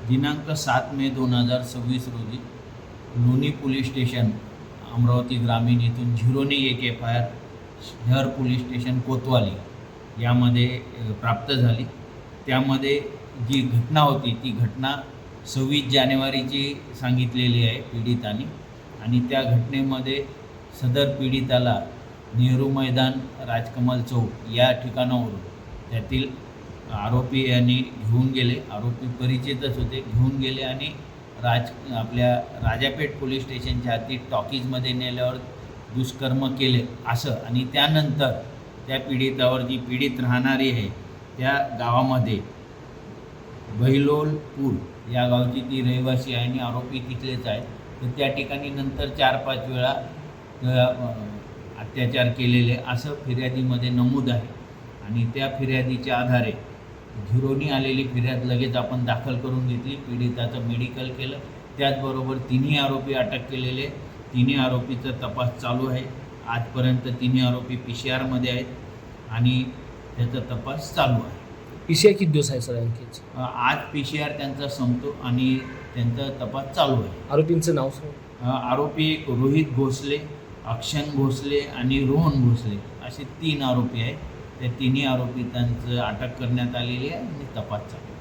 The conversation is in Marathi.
दिनांक 7 मे 2026 रोजी लोणी पोलीस स्टेशन अमरावती ग्रामीण येथून 0 FIR शहर पोलीस स्टेशन कोतवाली यामध्ये प्राप्त झाली। त्यामध्ये जी घटना होती ती घटना 26 जानेवारीची सांगितलेली आहे पीडितांनी, आणि त्या घटनेमध्ये सदर पीडिताला नेहरू मैदान राजकमल चौक या ठिकाणावरून त्यातील आरोपी यांनी घेऊन गेले। आरोपी परिचितच होते, घेऊन गेले आणि आपल्या राजापेठ पोलीस स्टेशनच्या हद्दीत टॉकीजमध्ये नेल्यावर दुष्कर्म केले असं, आणि त्यानंतर त्या पीडितावर जी पीडित राहणारी आहे त्या गावामध्ये बहिलोलपूर या गावची ती रहिवासी आहे आणि आरोपी तिथलेच आहे। तर त्या ठिकाणी नंतर 4-5 वेळा अत्याचार केलेले असं फिर्यादीमध्ये नमूद आहे, आणि त्या फिर्यादीच्या आधारे झिरोनी आलेली फिर्याद लगेच आपण दाखल करून घेतली, पीडिताचं मेडिकल केलं। त्याचबरोबर तिन्ही आरोपी अटक केलेले, तिन्ही आरोपीचा तपास चालू आहे। आजपर्यंत तिन्ही आरोपी PCR मध्ये आहेत आणि त्याचा तपास चालू आहे। PCR किती दिवस आहे सर आणखीच? आज PCR त्यांचा संपतो आणि त्यांचा तपास चालू आहे। आरोपींचं नाव सर? आरोपी रोहित भोसले, अक्षन भोसले आणि रोहन भोसले असे 3 आरोपी आहेत। त्या तिन्ही आरोपितांचं अटक करण्यात आलेली आहे आणि तपास चालू आहे।